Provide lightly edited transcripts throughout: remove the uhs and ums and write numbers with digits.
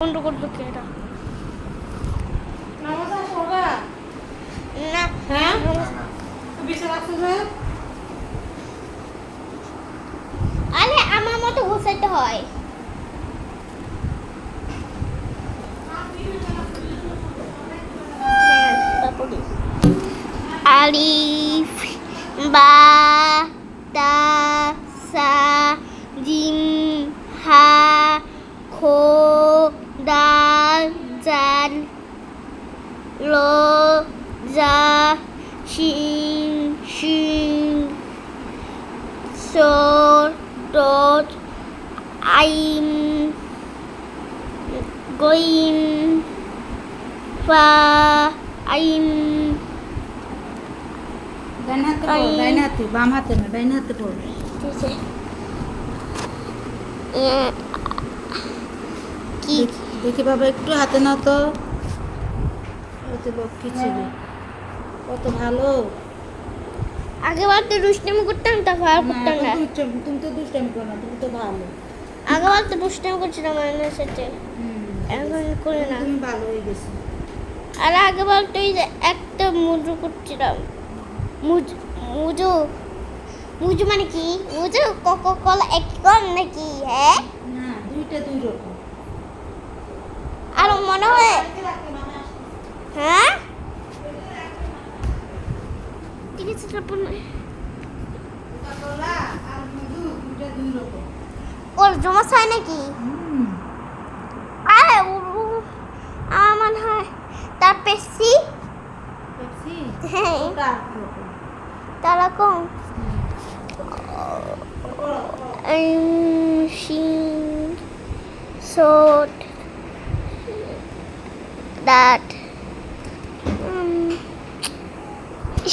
বন্ধ করবে কে এটা? নামাজ পড়বা না হ্যাঁ বিছানা রাখছো যে আরে আমার মতো ঘুষাইতে হয়। আলিফ বা তা সা জিম হা খো দাল জাল ল জা শিন শিন dot I'm going fa I'm ডান হাতে পড়ো ডান হাতে বাম হাতে না ডান হাতে পড়ো কি দেখি বাবা একটু হাতে নাও তো লক্ষ্মী ছেলে কত ভালো আগেবার তো দুষ্টামি করতাম তারপর আর করতাম না। তুমি তো দুষ্টামি করো না তুমি তো ভালো আগেবার তো দুষ্টামি করছিলাম আমার সাথে, এখন করে না। তুমি ভালো হয়ে গেছো আর আগেবার তো এই যে একটা মুজু করছিলাম। মুজু মুজু মানে কি? মুজু কোকো কোলা এক কম নাকি? হ্যাঁ না দুইটা দুই রকম আর মনে হয় হ্যাঁ ঠিক আছে তারপর কোকা-কোলা আর মধু দুইটা দুই রকম ওর জমা হয় নাকি? আরে আমার মনে হয় তার পেপসি পেপসি হ্যাঁ ওটা রকম তারা কম পড়ো Shin sort that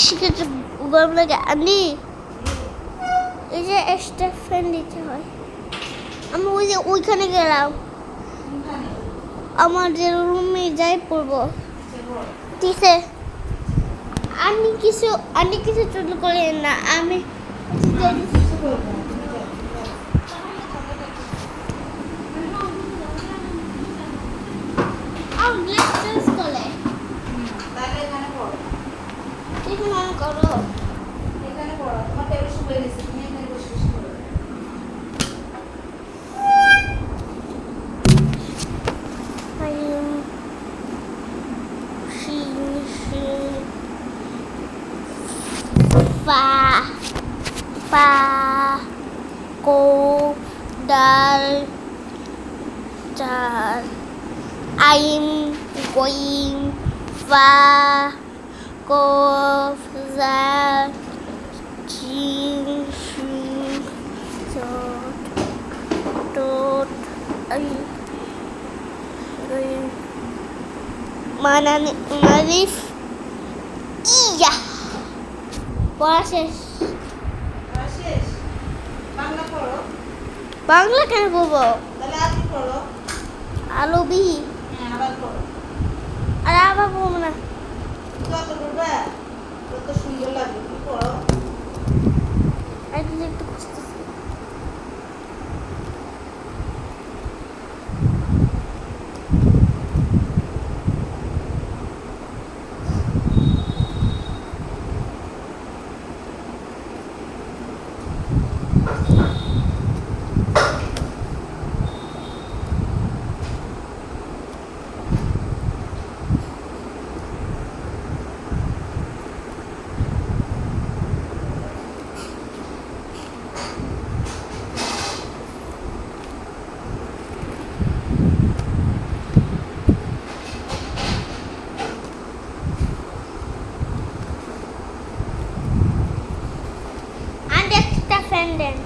শিখেছে গরম লাগে আনি এই যে এক্সট্রা ফ্যান দিতে হয়। আমি ওই যে ওইখানে গেলাম আমার যে রুমে যাই পড়বো ঠিক আছে। আনি কিছু চুল করে না আমি তাহলে এখানে পড়ো ঠিক মনে করো এখানে পড়ো তোমার টেবিল শুকিয়ে গেছে তুমি এখানে বসে বসে পড়ো Fa fa cô dal dal I'm going fa cô ra chin shin so dot mana Marif iya পড়া শেষ। শেষ বাংলা পড়ো বাংলা কেন বলবো? তাহলে আজকে পড়ো আলবি হ্যাঁ আবার পড়ো আর আবার বলবো না। যত পড়বে তত সুন্দর লাগবে তুমি পড়ো একদিন একটু খুঁজতেছি। And extra fendant.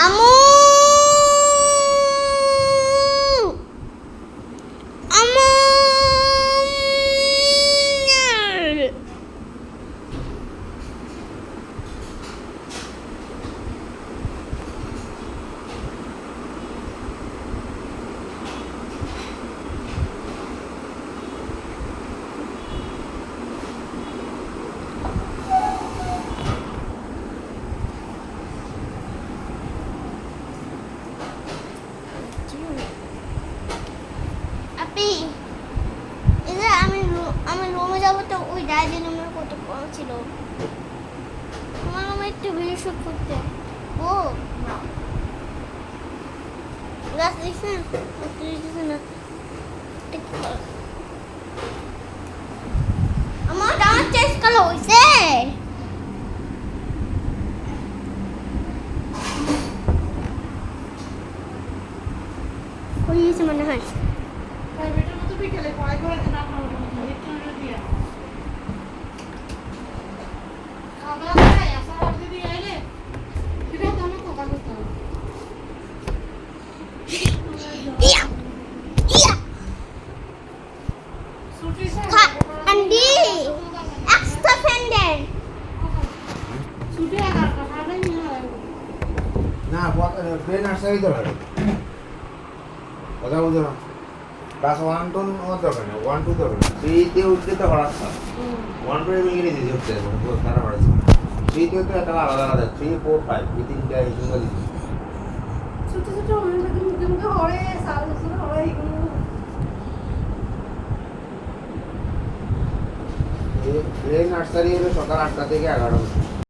Amu Amu বাপি এই যে আমি রুমে যাবো তো ওই ডাইনিং রুমের কত কম ছিল আমার রুমে একটু ভিডিও শুট করতে ও না গাছ দেখছেন দেখছেন না আমার ডান্স টেস্ট কালো হইছে হইছে মনে হয় প্রাইভেটের মতো বিকেলে পড়াই করে না একটু দিয়ে খাবার খাই আসার আগে দিয়ে আইলে সেটা তো আমার কথা করতে হবে ইয়া ইয়া ছুটি স্যার Andi extra pendant ছুটি আগার কথা নাই হয় না প্লে নার্সারি তো ভালো কথা বুঝো না ক্লাস 1 টু দরকার না 1 2 দরকার না 3 তে উঠতে তো হঠাৎ 1 2 এর ইংরেজি দিতে হচ্ছে বহুত খারাপ হচ্ছে 3 তে তো একটা আলাদা আলাদা 3 4 5 এই তিনটা এই সুন্দর দিতে ছোট ছোট মুখে মুখে হরে সাল বছর হরে এগুলো এই প্লে নার্সারি হলো সকাল 8টা থেকে 11টা পর্যন্ত